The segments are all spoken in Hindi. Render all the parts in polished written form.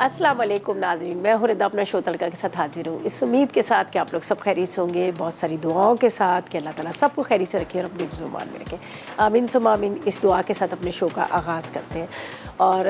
अस्सलाम वालेकुम नाज़रीन, मैं हूँ रिदा अपना शो तड़का के साथ हाजिर हूँ। इस उम्मीद के साथ कि आप लोग सब खैरियत से होंगे, बहुत सारी दुआओं के साथ कि अल्लाह ताला सबको खैरियत से रखे और अपने ज़ुबान में रखे। आमीन सुम्मा आमीन। इस दुआ के साथ अपने शो का आगाज़ करते हैं। और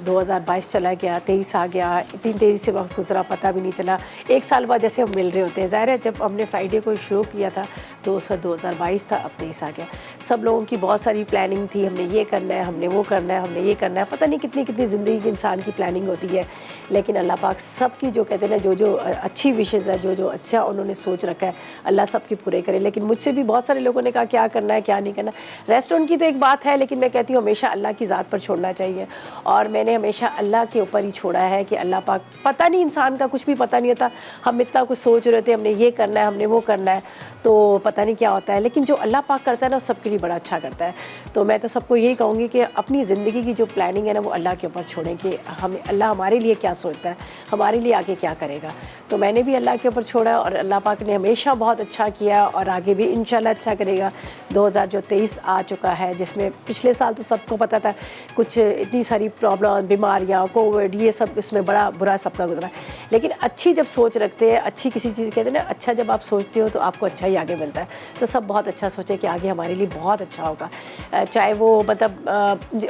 2022 चला गया, 23 आ गया, इतनी तेज़ी से वक्त गुजरा पता भी नहीं चला। एक साल बाद जैसे हम मिल रहे होते हैं, ज़ाहिर है जब हमने फ्राइडे को शुरू किया था तो 2022 था, अब 23 आ गया। सब लोगों की बहुत सारी प्लानिंग थी, हमने ये करना है, हमने वो करना है, हमने ये करना है, पता नहीं कितनी कितनी ज़िंदगी की इंसान की प्लानिंग होती है। लेकिन अल्लाह पाक सबकी जो कहते हैं ना, जो जो अच्छी विशेज़ है, जो जो अच्छा उन्होंने सोच रखा है, अल्लाह सबकी पूरे करे। लेकिन मुझसे भी बहुत सारे लोगों ने कहा क्या करना है क्या नहीं करना। रेस्टोरेंट की तो एक बात है, लेकिन मैं कहती हूँ हमेशा अल्लाह की ज़ात पर छोड़ना चाहिए। और मैंने हमेशा अल्लाह के ऊपर ही छोड़ा है कि अल्लाह पाक, पता नहीं इंसान का कुछ भी पता नहीं होता। हम इतना कुछ सोच रहे थे, हमने ये करना है, हमने वो करना है, तो पता नहीं क्या होता है। लेकिन जो अल्लाह पाक करता है ना, वो सबके लिए बड़ा अच्छा करता है। तो मैं तो सबको यही कहूँगी कि अपनी ज़िंदगी की जो प्लानिंग है ना, वो अल्लाह के ऊपर छोड़ें कि हमें अल्लाह हमारे लिए क्या सोचता है, हमारे लिए आगे क्या करेगा। तो मैंने भी अल्लाह के ऊपर छोड़ा और अल्लाह पाक ने हमेशा बहुत अच्छा किया और आगे भी इंशाल्लाह अच्छा करेगा। 2023 आ चुका है, जिसमें पिछले साल तो सबको पता था कुछ इतनी सारी प्रॉब्लम, बीमारियाँ, कोविड, ये सब इसमें बड़ा बुरा सबका गुजरा। लेकिन अच्छी जब सोच रखते हैं, अच्छी किसी चीज़ कहते हैं ना, अच्छा जब आप सोचते हो तो आपको अच्छा ही आगे मिलता है। तो सब बहुत अच्छा सोचे कि आगे हमारे लिए बहुत अच्छा होगा। चाहे वो मतलब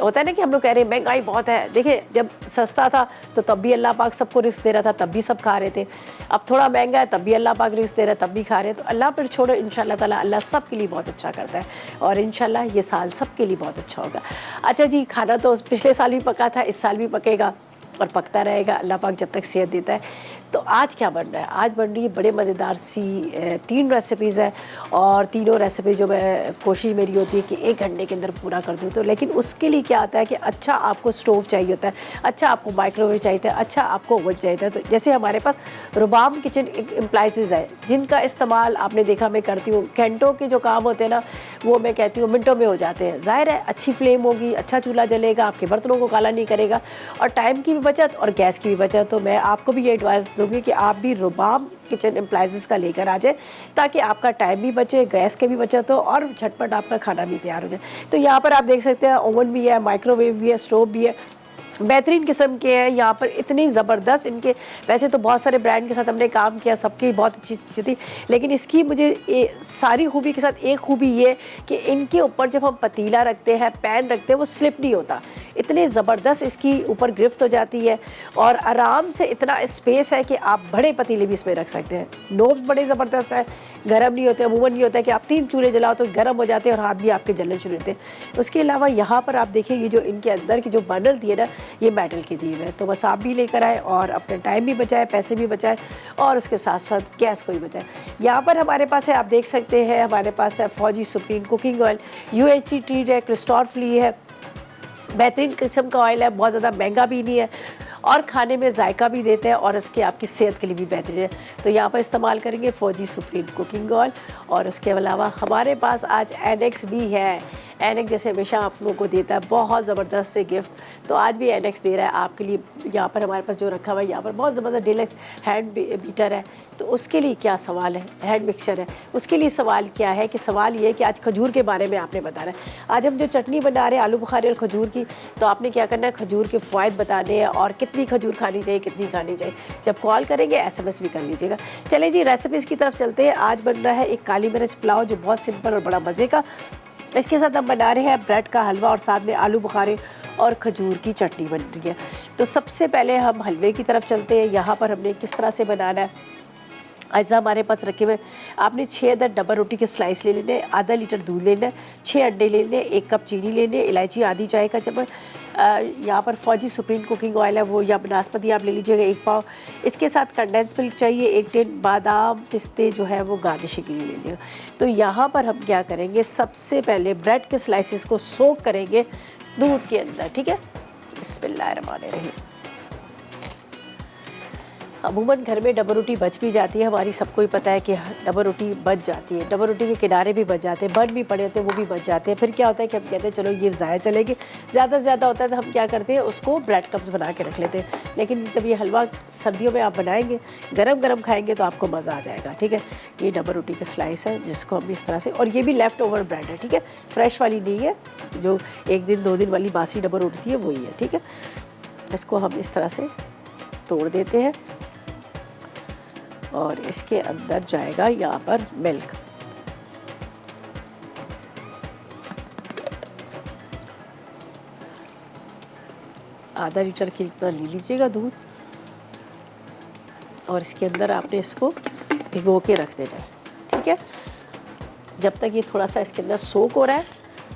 होता है ना कि हम लोग कह रहे हैं महंगाई बहुत है। देखिए जब सस्ता था तो तब भी अल्लाह पाक सबको रिस्क दे रहा था, तब भी सब खा रहे थे। अब थोड़ा महंगा है तब भी अल्लाह पाक रिस्क दे रहा है, तब भी खा रहे हैं। तो अल्लाह पर छोड़ो, इंशाल्लाह ताला अल्लाह सबके लिए बहुत अच्छा करता है और इंशाल्लाह ये साल सबके लिए बहुत अच्छा होगा। अच्छा जी, खाना तो पिछले साल भी पका था, इस साल भी पकेगा और पकता रहेगा, अल्लाह पाक जब तक सेहत देता है। तो आज क्या बन रहा है? आज बन रही है बड़े मज़ेदार सी 3 रेसिपीज़ हैं और तीनों रेसिपी जो मैं कोशिश मेरी होती है कि 1 घंटे के अंदर पूरा कर दूँ। तो लेकिन उसके लिए क्या आता है कि अच्छा आपको स्टोव चाहिए होता है, अच्छा आपको माइक्रोवेव चाहिए था, अच्छा आपको ओवन चाहिए था। तो जैसे हमारे पास रुबाम किचन अप्लाइंसेस है, जिनका इस्तेमाल आपने देखा मैं करती हूँ। घंटों के जो काम होते हैं ना, वो मैं कहती हूँ मिनटों में हो जाते हैं। ज़ाहिर है अच्छी फ्लेम होगी, अच्छा चूल्हा जलेगा, आपके बर्तनों को काला नहीं करेगा और टाइम की भी बचत और गैस की भी बचत। तो मैं आपको भी ये एडवाइस दूंगी कि आप भी रुबाम किचन अप्लायंसेस का लेकर आ जाए, ताकि आपका टाइम भी बचे, गैस की भी बचत हो और झटपट आपका खाना भी तैयार हो जाए। तो यहाँ पर आप देख सकते हैं ओवन भी है, माइक्रोवेव भी है, स्टोव भी है, बेहतरीन किस्म के हैं। यहाँ पर इतनी ज़बरदस्त इनके, वैसे तो बहुत सारे ब्रांड के साथ हमने काम किया, सबकी बहुत अच्छी चीज़ थी, लेकिन इसकी मुझे सारी खूबी के साथ एक खूबी ये कि इनके ऊपर जब हम पतीला रखते हैं, पैन रखते हैं, वो स्लिप नहीं होता। इतने ज़बरदस्त इसकी ऊपर गिरफ्त हो जाती है और आराम से इतना स्पेस है कि आप बड़े पतीले भी इसमें रख सकते हैं। नोब्स बड़े ज़बरदस्त है, गर्म नहीं होते। अमूमन ये होता है कि आप 3 चूल्हे जलाओ तो गर्म हो जाते हैं और हाथ भी आपके जलने शुरू होते हैं। उसके अलावा यहाँ पर आप देखिए, ये जो इनके अंदर की जो बर्नर दिए ना, ये मेटल की दी है। तो बस आप भी लेकर आए और अपने टाइम भी बचाए, पैसे भी बचाए और उसके साथ साथ गैस को भी बचाए। यहाँ पर हमारे पास है, आप देख सकते हैं, हमारे पास है फौजी supreme cooking oil, UHT treat है, क्रिस्टोर फ्ली है, बेहतरीन किस्म का ऑयल है, बहुत ज़्यादा महंगा भी नहीं है और खाने में जायका भी देते हैं और उसके आपकी सेहत के लिए भी बेहतरीन है। तो यहाँ पर इस्तेमाल करेंगे फौजी सुप्रीम कुकिंग ऑयल। और उसके अलावा हमारे पास आज एनेक्स भी है। एनेक्स जैसे हमेशा आप लोगों को देता है बहुत ज़बरदस्त से गिफ्ट, तो आज भी एनेक्स दे रहा है आपके लिए। यहाँ पर हमारे पास जो रखा हुआ है, यहाँ पर बहुत ज़बरदस्त डीलक्स हैंड बीटर है। तो उसके लिए क्या सवाल है, हैंड मिक्सचर है, उसके लिए सवाल क्या है कि सवाल ये है कि आज खजूर के बारे में आपने बताना है। आज हम जो चटनी बना रहे हैं आलू बुखारे और खजूर की, तो आपने क्या करना है, खजूर के फ़वाइद बताने हैं और कितनी खजूर खानी चाहिए, कितनी खानी चाहिए। जब कॉल करेंगे SMS भी कर लीजिएगा। चले जी, रेसिपीज़ की तरफ चलते हैं। आज बन रहा है एक काली मिर्च पुलाव, जो बहुत सिंपल और बड़ा मज़े का। इसके साथ हम बना रहे हैं ब्रेड का हलवा और साथ में आलू बुखारे और खजूर की चटनी बन रही है। तो सबसे पहले हम हलवे की तरफ चलते हैं। यहाँ पर हमने किस तरह से बनाना है, अज्जा हमारे पास रखे हुए। आपने 6 अदद डबल रोटी के स्लाइस ले लेने, आधा लीटर दूध लेना है, 6 अंडे लेने, 1 कप चीनी लेने, इलायची आधी चाय का चम्मच। यहाँ पर फौजी सुप्रीम कुकिंग ऑयल है वो, या बनास्पति आप ले लीजिएगा 1 पाव। इसके साथ कंडेंस मिल्क चाहिए 1 टिन, बादाम पिस्ते जो है वो गार्निशिंग के लिए ले लीजिएगा। तो यहाँ पर हम क्या करेंगे, सबसे पहले ब्रेड के स्लाइसेस को सोक करेंगे दूध के अंदर, ठीक है। बिस्मिल्लाहिर्रहमानिर्रहीम। अमूमन घर में डबल रोटी बच भी जाती है, हमारी सबको ही पता है कि डबल रोटी बच जाती है, डबल रोटी के किनारे भी बच जाते हैं, बन भी पड़े होते हैं, वो भी बच जाते हैं। फिर क्या होता है कि हम कहते हैं चलो ये ज़ाया चलेगी, ज़्यादा से ज़्यादा होता है तो हम क्या करते हैं, उसको ब्रेड क्रम्स बना के रख लेते हैं। लेकिन जब ये हलवा सर्दियों में आप बनाएंगे, गरम गरम खाएंगे तो आपको मज़ा आ जाएगा, ठीक है। ये डबल रोटी का स्लाइस है जिसको हम इस तरह से, और ये भी लेफ़्ट ओवर ब्रेड है, ठीक है, फ्रेश वाली नहीं है, जो 1 दिन 2 दिन वाली बासी डबल रोटी थी है वही है, ठीक है। इसको हम इस तरह से तोड़ देते हैं और इसके अंदर जाएगा यहाँ पर मिल्क। आधा लीटर की इतना ले लीजिएगा दूध और इसके अंदर आपने इसको भिगो के रख देना है, ठीक है। जब तक ये थोड़ा सा इसके अंदर सोक हो रहा है,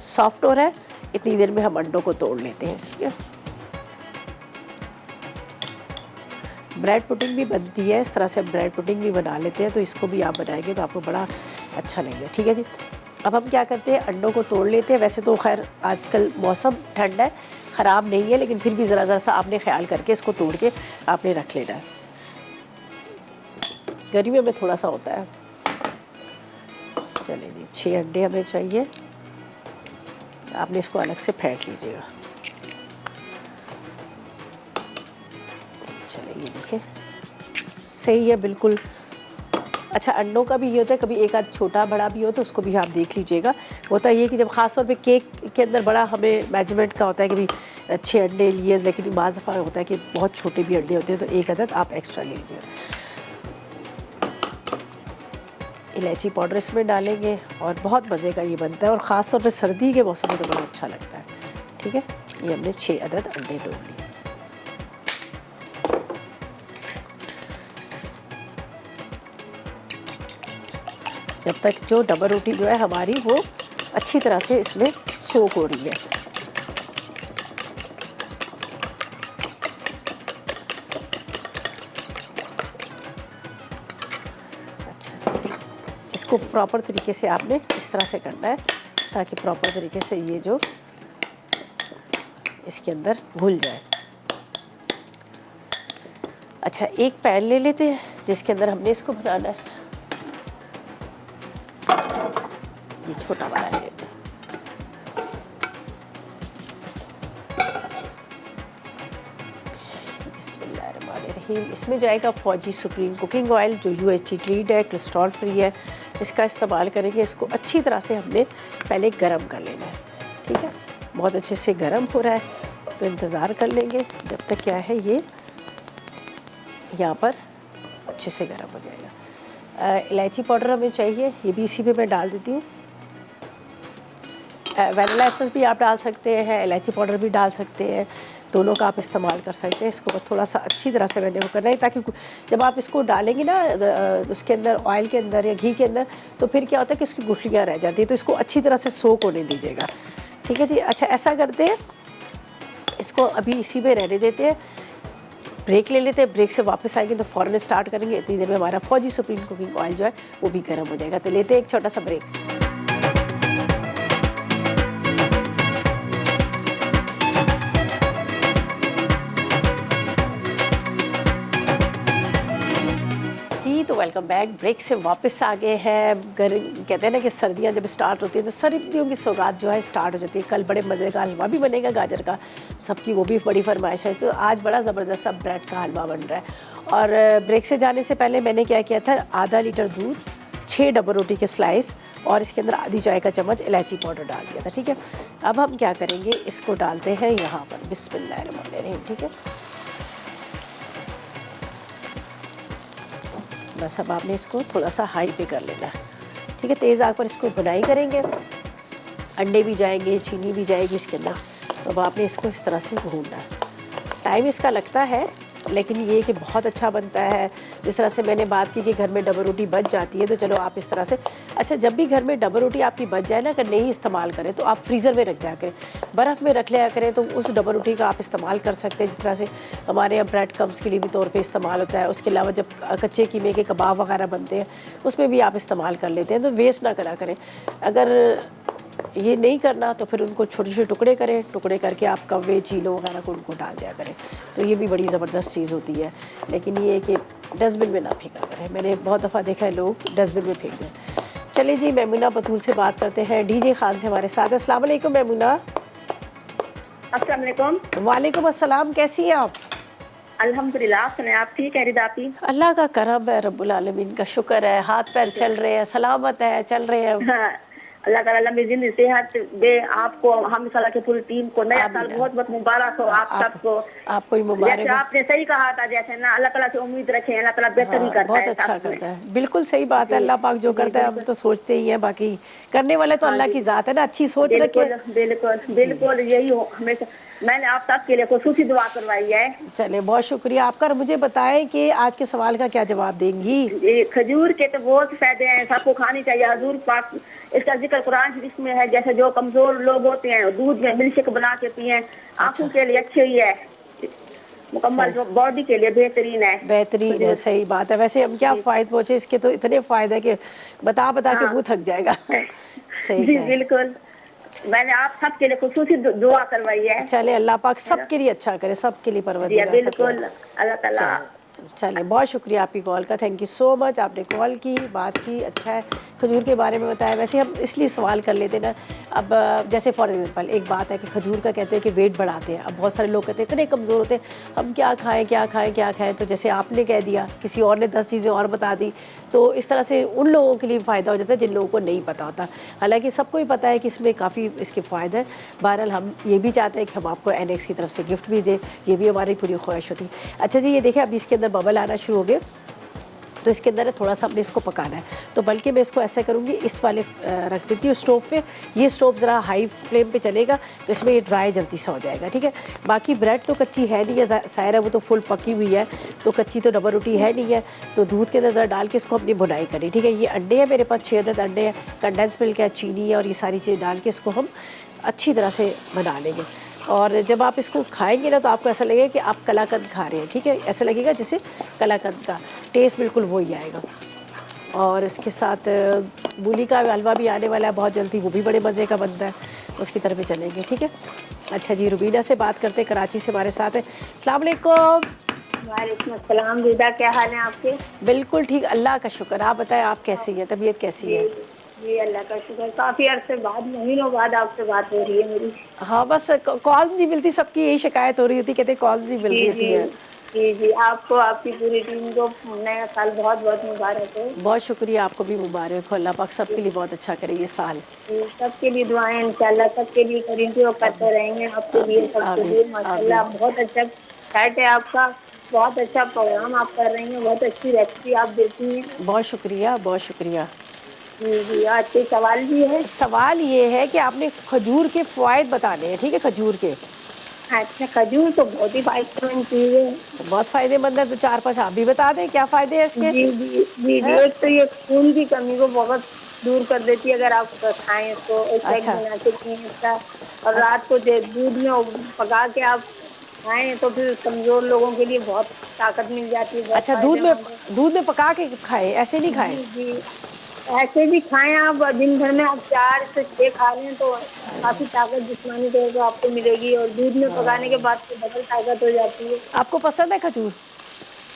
सॉफ्ट हो रहा है, इतनी देर में हम अंडों को तोड़ लेते हैं, ठीक है। ब्रेड पुडिंग भी बनती है, इस तरह से हम ब्रेड पुडिंग भी बना लेते हैं, तो इसको भी आप बनाएंगे तो आपको बड़ा अच्छा लगेगा, ठीक है जी। अब हम क्या करते हैं, अंडों को तोड़ लेते हैं। वैसे तो खैर आजकल मौसम ठंडा है, ख़राब नहीं है, लेकिन फिर भी ज़रा सा आपने ख्याल करके इसको तोड़ के आपने रख लेना है। गर्मियों में थोड़ा सा होता है। चलिए जी, 6 अंडे हमें चाहिए। आपने इसको अलग से फेंट लीजिएगा। चलिए ये देखिए सही है बिल्कुल। अच्छा, अंडों का भी ये होता है, कभी एक आध छोटा बड़ा भी हो तो उसको भी आप देख लीजिएगा। होता ये कि जब ख़ास तौर पे केक के अंदर बड़ा हमें मेजरमेंट का होता है कि भी अच्छे अंडे लिए, लेकिन बाज़ दफ़ा होता है कि बहुत छोटे भी अंडे होते हैं, तो एक अदद आप एक्स्ट्रा लीजिए। इलायची पाउडर इसमें डालेंगे और बहुत मज़े का ये बनता है, और ख़ास तौर पे सर्दी के मौसम में तो बड़ा अच्छा लगता है, ठीक है। ये हमने 6 अदद अंडे तोड़ लिए। जब तक जो डबल रोटी जो है हमारी वो अच्छी तरह से इसमें सोक हो रही है। अच्छा, इसको प्रॉपर तरीके से आपने इस तरह से करना है ताकि प्रॉपर तरीके से ये जो इसके अंदर घुल जाए। अच्छा, एक पैन ले लेते हैं जिसके अंदर हमने इसको बनाना है। ये छोटा वाला ले लेते हैं। बिस्मिल्लाहिर्रहमानिर्रहीम। इसमें जाएगा फौजी सुप्रीम कुकिंग ऑयल, जो UHT ट्रीट है, कोलेस्ट्रॉल फ्री है। इसका इस्तेमाल करेंगे। इसको अच्छी तरह से हमने पहले गरम कर लेना है, ठीक है। बहुत अच्छे से गरम हो रहा है तो इंतज़ार कर लेंगे जब तक क्या है ये यहाँ पर अच्छे से गरम हो जाएगा। इलायची पाउडर हमें चाहिए, ये भी इसी पे मैं डाल देती हूँ। वैनिला एसेंस भी आप डाल सकते हैं, इलायची पाउडर भी डाल सकते हैं, दोनों का आप इस्तेमाल कर सकते हैं। इसको थोड़ा सा अच्छी तरह से मैंने वो करना है ताकि जब आप इसको डालेंगे ना उसके अंदर, ऑयल के अंदर या घी के अंदर, तो फिर क्या होता है कि उसकी गुठलियाँ रह जाती है, तो इसको अच्छी तरह से सोक होने दीजिएगा, ठीक है जी। अच्छा, ऐसा करते हैं, इसको अभी इसी में रहने देते हैं, ब्रेक ले लेते हैं। ब्रेक से वापस आएंगे तो फ़ौरन स्टार्ट करेंगे। इतनी देर में हमारा फौजी सुप्रीम कुकिंग ऑयल जो है वो भी गर्म हो जाएगा। तो लेते हैं एक छोटा सा ब्रेक। तो वेलकम बैक। ब्रेक से वापस आ गए हैं। कहते हैं ना कि सर्दियां जब स्टार्ट होती हैं तो सर्दियों की सौगात जो है स्टार्ट हो जाती है। कल बड़े मज़े का हलवा भी बनेगा गाजर का, सबकी वो भी बड़ी फरमाइश है। तो आज बड़ा ज़बरदस्त सा ब्रेड का हलवा बन रहा है। और ब्रेक से जाने से पहले मैंने क्या किया था, आधा लीटर दूध, 6 डबल रोटी के स्लाइस और इसके अंदर आधी चाय का चम्मच इलायची पाउडर डाल दिया था, ठीक है। अब हम क्या करेंगे, इसको डालते हैं यहाँ पर, बिस्मिल्लाहिर्रहमानिर्रहीम, ठीक है। बस अब आपने इसको थोड़ा सा हाई पे कर लेना है, ठीक है। तेज़ आग पर इसको बुनाई करेंगे, अंडे भी जाएंगे, चीनी भी जाएगी इसके अंदर। तो अब आपने इसको इस तरह से भूनना है। टाइम इसका लगता है, लेकिन ये कि बहुत अच्छा बनता है। जिस तरह से मैंने बात की कि घर में डबल रोटी बच जाती है, तो चलो आप इस तरह से, अच्छा जब भी घर में डबल रोटी आपकी बच जाए ना, अगर नहीं इस्तेमाल करें तो आप फ्रीज़र में रख दिया करें, बर्फ़ में रख लिया करें, तो उस डबल रोटी का आप इस्तेमाल कर सकते हैं। जिस तरह से हमारे यहाँ ब्रेड क्रम्स के लिए भी तौर पे इस्तेमाल होता है। उसके अलावा जब कच्चे कीमे के कबाब वगैरह बनते हैं उसमें भी आप इस्तेमाल कर लेते हैं। तो वेस्ट ना करा करें। अगर ये नहीं करना तो फिर उनको छोटे छोटे टुकड़े करें, टुकड़े करके आप कव्वे चीलों वगैरह को उनको डाल दिया करें, तो ये भी बड़ी ज़बरदस्त चीज़ होती है। लेकिन ये कि डस्टबिन में ना फेंका करें। मैंने बहुत दफ़ा देखा है लोग डस्टबिन में फेंक दें। चलिए जी, मैमुना बतूल से बात करते हैं। डीजे खान से हमारे साथ। अस्सलाम वालेकुम मैमुना। अस्सलाम वालेकुम। वालेकुम अस्सलाम, कैसी हैं आप? अल्हम्दुलिल्लाह। आप सुनाएं, आप ठीक है? रिदापी, अल्लाह का करम है, रब्बुल आलमीन का शुक्र है। हाथ पैर चल रहे हैं, सलामत है, चल रहे हैं। हाँ अल्लाह ताला लंबी जिंदगी सेहत दे आपको, हम इंशाल्लाह की पूरी टीम को नया साल आमीन। बहुत बहुत मुबारक हो आप सबको। आपको ही मुबारक जैसे हो। आपने सही कहा था, जैसे ना अल्लाह ताला से उम्मीद रखें, अल्लाह ताला बेहतर ही हाँ, करता बहुत है अच्छा सब में। करता है, बिल्कुल सही बात है। जी अल्लाह पाक जो जी करता है हम बिल्कुल। तो सोचते ही हैं, बाकी करने वाले तो हाँ अल्लाह जी की ज़ात है ना, अच्छी सोच रखे। बिल्कुल बिल्कुल जी जी। बिल्कुल, यही हो हमेशा। मैंने आप सबके लिए खुसूसी दुआ करवाई है। चलिए, बहुत शुक्रिया आपका। और मुझे बताएं कि आज के सवाल का क्या जवाब देंगी? ये खजूर के तो बहुत फायदे हैं, सबको खानी चाहिए। हजूर पाक इसका जिक्र कुरान शरीफ में है, जैसे जो कमजोर लोग होते हैं दूध में मिल्क बना के पिए, आंखों अच्छा, के लिए अच्छी ही है, मुकम्मल सही, जो बॉडी के लिए बेहतरीन है बेहतरीन है, खजूर। सही बात है। वैसे हम क्या जी फ़ायदे पहुँचे, इसके तो इतने फ़ायदे हैं कि बता बता के हाँ मुँह थक जाएगा। सही जी कह रहे बिल्कुल। मैंने आप सबके लिए खुसूसी दुआ करवाई है। हैं। चले, अल्लाह पाक है ना? सबके लिए अच्छा करे, सबके लिए जी परवरदिगार सबके। बिल्कुल, अल्लाह ताला। चल चलिए, बहुत शुक्रिया आपकी कॉल का। थैंक यू सो मच, आपने कॉल की, बात की, अच्छा है। खजूर के बारे में बताया। वैसे हम इसलिए सवाल कर लेते ना, अब जैसे फॉर एग्जांपल एक बात है कि खजूर का कहते हैं कि वेट बढ़ाते हैं। अब बहुत सारे लोग कहते हैं इतने कमज़ोर होते हैं, हम क्या खाएं क्या खाएं क्या खाएं। तो जैसे आपने कह दिया, किसी और ने 10 चीज़ें और बता दी, तो इस तरह से उन लोगों के लिए फ़ायदा हो जाता है जिन लोगों को नहीं पता होता। हालांकि सबको ही पता है कि इसमें काफ़ी इसके फ़ायदे हैं। बहरहाल हम ये भी चाहते हैं कि हम आपको एनेक्स की तरफ से गिफ्ट भी दें, ये भी हमारी पूरी ख्वाहिश होती है। अच्छा जी, ये देखें अभी इसके अंदर बबल आना शुरू हो गए, तो इसके अंदर थोड़ा सा हमने इसको पकाना है। तो बल्कि मैं इसको ऐसा करूँगी, इस वाले रख देती हूँ स्टोव पे। ये स्टोव ज़रा हाई फ्लेम पे चलेगा तो इसमें ये ड्राई जल्दी सा हो जाएगा, ठीक है। बाकी ब्रेड तो कच्ची है नहीं है, ज़ाहिर है वो तो फुल पकी हुई है, तो कच्ची तो डबल रोटी है नहीं है। तो दूध के अंदर ज़रा डाल के इसको अपनी बुनाई करें, ठीक है। ये अंडे हैं मेरे पास 6 अदद अंडे हैं, कंडेंस मिल्क है, चीनी है, और ये सारी चीज़ें डाल के इसको हम अच्छी तरह से बना लेंगे। और जब आप इसको खाएंगे ना तो आपको ऐसा लगेगा कि आप कलाकंद खा रहे हैं, ठीक है। ऐसा लगेगा जैसे कलाकंद का टेस्ट बिल्कुल वही आएगा। और इसके साथ मूली का हलवा भी आने वाला है बहुत जल्दी, वो भी बड़े मज़े का बनता है, उसकी तरफ भी चलेंगे, ठीक है। अच्छा जी, रुबीना से बात करते हैं, कराची से हमारे साथ है। अस्सलाम वालेकुम। वालेकुम अस्सलाम। रिदा, क्या हाल है आपके? बिल्कुल ठीक, अल्लाह का शुक्र। आप बताएं, आप कैसी हैं, तबीयत कैसी जी है? जी अल्लाह का शुक्र, काफी अरसे बाद, महीनों बाद आपसे बात हो रही है मेरी। हाँ, बस कॉल नहीं मिलती, सबकी यही शिकायत हो रही होती, कहते कॉल नहीं मिल जी रही जी होती है। जी जी, आपको आपकी पूरी टीम को नया साल बहुत बहुत मुबारक हो। बहुत शुक्रिया, आपको भी मुबारक हो। अल्लाह पाक सबके लिए बहुत अच्छा करे ये साल। सबके लिए दुआएं इंशाल्लाह सबके लिए करेंगे और करते रहेंगे, आपके लिए आमीन सबके आमीन लिए। माशाल्लाह आमीन। बहुत अच्छा चैट है आपका, बहुत अच्छा प्रोग्राम आप कर रही हैं, बहुत अच्छी रेसिपी आप देती हैं। बहुत शुक्रिया, बहुत शुक्रिया। जी जी, आज के सवाल भी है। सवाल ये है कि आपने खजूर के फ़वाइद बताने हैं, ठीक है। खजूर के अच्छा, खजूर तो बहुत ही फायदेमंद चीज है। बहुत फ़ायदेमंद है, तो 4-5 आप भी बता दें क्या फ़ायदे हैं इसके। जी जी जी जी, हैं? एक तो ये खून की कमी को बहुत दूर कर देती है अगर आप खाएं इसको, एक पैक अच्छा बना के पिए इसका। और अच्छा रात को दूध में पका के आप खाएं तो फिर कमजोर लोगों के लिए बहुत ताकत मिल जाती है, बहुत अच्छा, फायदेमंद है। दूध में पका के खाएं, ऐसे नहीं खाएं। जी जी, ऐसे भी खाएं आप, दिन भर में आप 4 से 6 खा लें तो काफी ताकत जिस्मानी तौर पर आपको मिलेगी, और दूध में पकाने के बाद तो डबल ताकत हो जाती है। आपको पसंद है खजूर?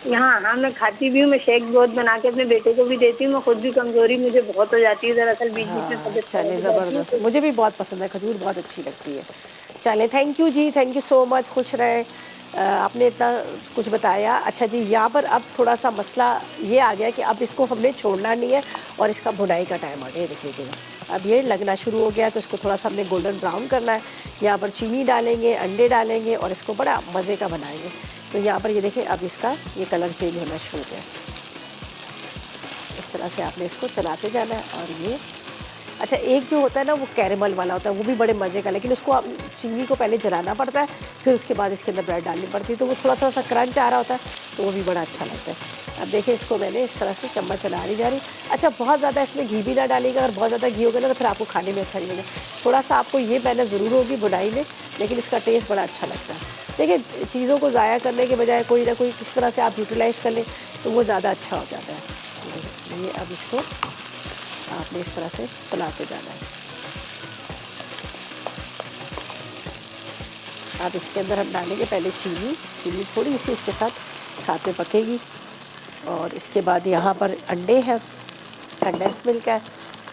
हाँ हाँ, मैं खाती भी हूँ, मैं शेक बहुत बना के अपने बेटे को भी देती हूँ। मैं खुद भी, कमजोरी मुझे बहुत हो जाती है दरअसल, बीच बीच में हाँ, तबीयत खराब चले, हो जाती है ज़बरदस्त, तो। मुझे भी बहुत पसंद है खजूर, बहुत अच्छी लगती है। चले, थैंक यू जी, थैंक यू सो मच, खुश रहे। आपने इतना कुछ बताया। अच्छा जी, यहाँ पर अब थोड़ा सा मसला ये आ गया कि अब इसको हमने छोड़ना नहीं है, और इसका भुनाई का टाइम आ गया, देख लीजिएगा अब ये लगना शुरू हो गया। तो इसको थोड़ा सा हमने गोल्डन ब्राउन करना है। यहाँ पर चीनी डालेंगे, अंडे डालेंगे, और इसको बड़ा मज़े का बनाएंगे। तो यहाँ पर ये देखें, अब इसका ये कलर चेंज होना शुरू हो गया। इस तरह से आपने इसको चलाते जाना है। और ये अच्छा, एक जो होता है ना वो कैरेमल वाला होता है, वो भी बड़े मज़े का, लेकिन उसको आप चीनी को पहले जलाना पड़ता है, फिर उसके बाद इसके अंदर ब्रेड डालनी पड़ती है, तो वो थोड़ा सा क्रंच आ रहा होता है, तो वो भी बड़ा अच्छा लगता है। अब देखिए, इसको मैंने इस तरह से चम्मच चला रही जा रही। अच्छा, बहुत ज़्यादा इसमें घी भी ना डालिएगा, और बहुत ज़्यादा घी होगा ना तो फिर आपको खाने में अच्छा नहीं लगेगा। थोड़ा सा आपको ये मेहनत ज़रूर होगी बुनाई में, लेकिन इसका टेस्ट बड़ा अच्छा लगता है। देखिए, चीज़ों को ज़ाया करने के बजाय कोई ना कोई किस तरह से आप यूटिलाइज़ कर लें तो वो ज़्यादा अच्छा हो जाता है। ये अब इसको आपने इस तरह से चलाते जाना है। अब इसके अंदर हम डालेंगे पहले चीनी थोड़ी सी इसके साथ में पकेगी। और इसके बाद यहाँ पर अंडे हैं, कंडेंस मिल्क है,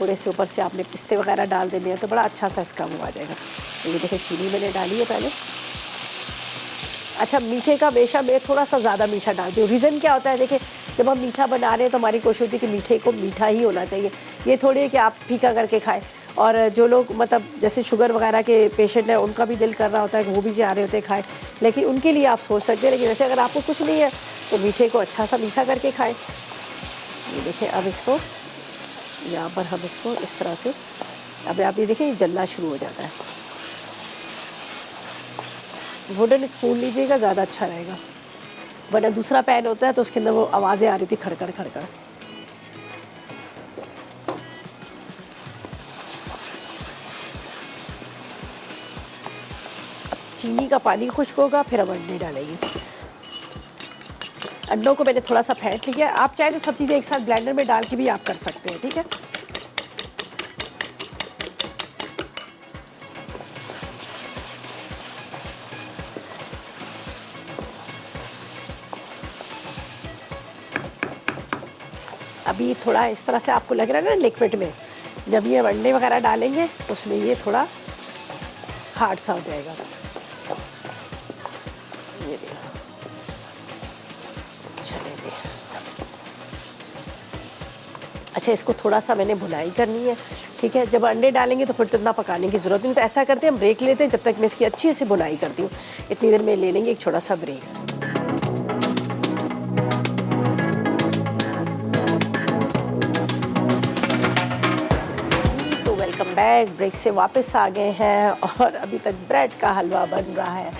थोड़े से ऊपर से आपने पिस्ते वगैरह डाल देने हैं, तो बड़ा अच्छा सा इसका वो आ जाएगा। तो ये देखिए, चीनी मैंने डाली है पहले। अच्छा, मीठे का हमेशा मैं थोड़ा सा ज़्यादा मीठा डालती हूँ। रीज़न क्या होता है, देखिए, जब हम मीठा बना रहे हैं तो हमारी कोशिश होती है कि मीठे को मीठा ही होना चाहिए। ये थोड़ी है कि आप फीका करके खाएं। और जो लोग मतलब जैसे शुगर वगैरह के पेशेंट हैं, उनका भी दिल कर रहा होता है कि वो भी जा रहे होते हैं खाएं, लेकिन उनके लिए आप सोच सकते हैं। लेकिन वैसे अगर आपको कुछ नहीं है तो मीठे को अच्छा सा मीठा करके खाएं। ये देखें, अब इसको यहाँ पर हम इसको इस तरह से, अब आप ये देखें ये जलना शुरू हो जाता है। वुडन स्पून लीजिएगा, ज़्यादा अच्छा रहेगा, वरना दूसरा पैन होता है तो उसके अंदर वो आवाज़ें आ रही थी खड़खड़ खड़खड़। चीनी का पानी खुश्क होगा, फिर हम अंडे डालेंगे। अंडों को मैंने थोड़ा सा फेंट लिया। आप चाहे तो सब चीज़ें एक साथ ब्लेंडर में डाल के भी आप कर सकते हैं, ठीक है। अभी थोड़ा इस तरह से आपको लग रहा है ना लिक्विड में, जब ये अंडे वगैरह डालेंगे उसमें ये थोड़ा हार्ड सा हो जाएगा। ये देखो, चलेंगे। अच्छा, इसको थोड़ा सा मैंने भुनाई करनी है, ठीक है। जब अंडे डालेंगे तो फिर तो इतना पकाने की ज़रूरत नहीं, तो ऐसा करते हैं हम ब्रेक लेते हैं, जब तक मैं इसकी अच्छी से भुनाई करती हूँ। इतनी देर में ले लेंगे एक छोटा सा ब्रेक। Welcome back. ब्रेक से वापस आ गए हैं और अभी तक ब्रेड का हलवा बन रहा है।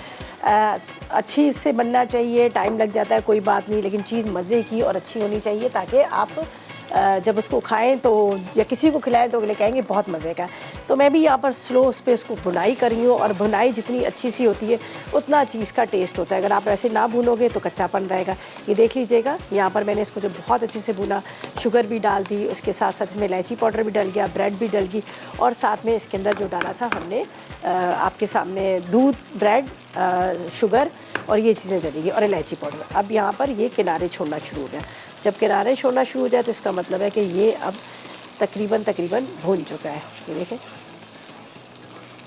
अच्छी से बनना चाहिए, टाइम लग जाता है कोई बात नहीं, लेकिन चीज़ मज़े की और अच्छी होनी चाहिए, ताकि आप जब उसको खाएं तो या किसी को खिलाएं तो अगले कहेंगे बहुत मज़े का है। तो मैं भी यहाँ पर स्लो उस पर उसको भुनाई कर रही हूँ, और भुनाई जितनी अच्छी सी होती है उतना चीज़ का टेस्ट होता है। अगर आप ऐसे ना भूनोगे तो कच्चापन रहेगा। ये देख लीजिएगा, यहाँ पर मैंने इसको जो बहुत अच्छे से भुना, शुगर भी डाल दी, उसके साथ साथ इसमें इलायची पाउडर भी डल गया, ब्रेड भी डल गई, और साथ में इसके अंदर जो डाला था हमने आपके सामने दूध, ब्रेड, शुगर और ये चीज़ें डलेगी और इलायची पाउडर। अब यहाँ पर ये किनारे छोड़ना शुरू हो गया। जब किनारे छोड़ना शुरू हो जाए तो इसका मतलब है कि ये अब तकरीबन भून चुका है। ये देखें,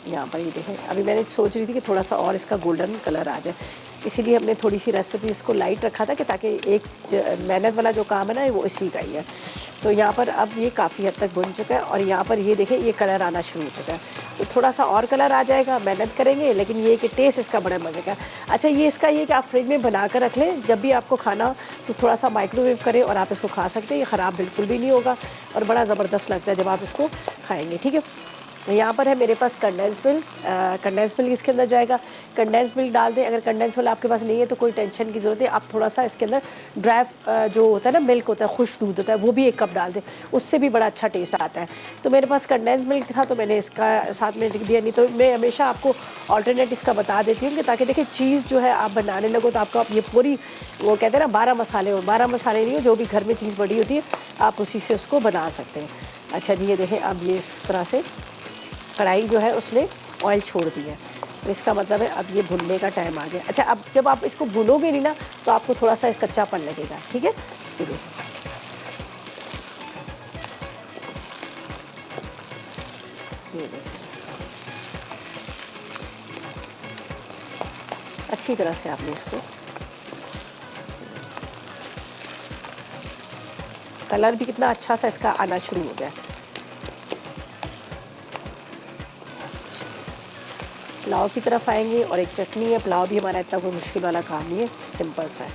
यहाँ पर ये देखें। अभी मैंने सोच रही थी कि थोड़ा सा और इसका गोल्डन कलर आ जाए, इसीलिए हमने थोड़ी सी रेसिपी इसको लाइट रखा था कि ताकि एक मेहनत वाला जो काम है ना वो इसी का ही है। तो यहाँ पर अब ये काफ़ी हद तक भुन चुका है, और यहाँ पर ये देखें ये कलर आना शुरू हो चुका है। तो थोड़ा सा और कलर आ जाएगा, मेहनत करेंगे, लेकिन ये कि टेस्ट इसका बड़ा मज़े का। अच्छा, ये इसका ये कि आप फ्रिज में बना कर रख लें, जब भी आपको खाना हो तो थोड़ा सा माइक्रोवेव करें और आप इसको खा सकते हैं। ये ख़राब बिल्कुल भी नहीं होगा और बड़ा ज़बरदस्त लगता है जब आप इसको खाएँगे, ठीक है। यहाँ पर है मेरे पास कंडेंस मिल्क। कंडेंस मिल्क इसके अंदर जाएगा। कंडेंस मिल्क डाल दें। अगर कंडेंस मिल्क आपके पास नहीं है तो कोई टेंशन की ज़रूरत है, आप थोड़ा सा इसके अंदर ड्राई जो होता है ना मिल्क होता है, खुश्क दूध होता है, वो भी 1 कप डाल दें, उससे भी बड़ा अच्छा टेस्ट आता है। तो मेरे पास कंडेंस मिल्क था तो मैंने इसका साथ में लिख दिया, नहीं तो मैं हमेशा आपको ऑल्टरनेट इसका बता देती हूँ कि ताकि देखिए चीज़ जो है आप बनाने लगो तो आपको ये पूरी वो कहते हैं ना 12 मसाले हो, 12 मसाले नहीं हो, जो भी घर में चीज़ बड़ी होती है आप उसी से उसको बना सकते हैं। अच्छा जी, ये देखें अब ये इस तरह से कढ़ाई जो है उसने ऑयल छोड़ दिया है, तो इसका मतलब है अब ये भुनने का टाइम आ गया। अच्छा, अब जब आप इसको भुनोगे नहीं ना तो आपको थोड़ा सा कच्चापन लगेगा, ठीक है। चलिए, ये देखिए अच्छी तरह से आपने इसको, कलर भी कितना अच्छा सा इसका आना शुरू हो गया। पुलाव की तरफ आएंगे, और एक चटनी है। पुलाव भी हमारा इतना कोई मुश्किल वाला काम नहीं है, सिंपल सा है।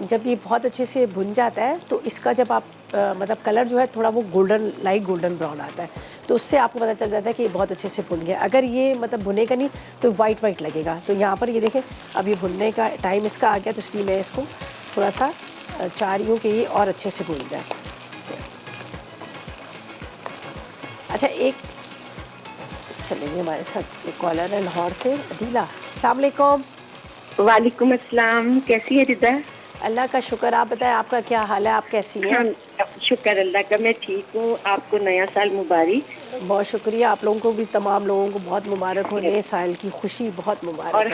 जब ये बहुत अच्छे से भुन जाता है तो इसका जब आप मतलब कलर जो है थोड़ा वो गोल्डन, लाइट गोल्डन ब्राउन आता है, तो उससे आपको पता चल जाता है कि ये बहुत अच्छे से भुन गया। अगर ये मतलब भुनेगा नहीं तो वाइट वाइट लगेगा। तो यहाँ पर ये देखें अब ये भुनने का टाइम इसका आ गया, तो इसलिए मैं इसको थोड़ा सा चाह रही हूँ कि ये और अच्छे से भुन जाए। अच्छा, एक चलेंगे हमारे साथ एक कॉलर है लाहौर से, अदीला। अस्सलाम वालेकुम। वालेकुम अस्सलाम। कैसी है रिदा? अल्लाह का शुक्र, आप बताएं आपका क्या हाल है, आप कैसी हैं? शुक्र अल्लाह का, मैं ठीक हूँ। आपको नया साल मुबारक। बहुत शुक्रिया, आप लोगों को भी, तमाम लोगों को बहुत मुबारक हो, नए साल की खुशी बहुत मुबारक और है।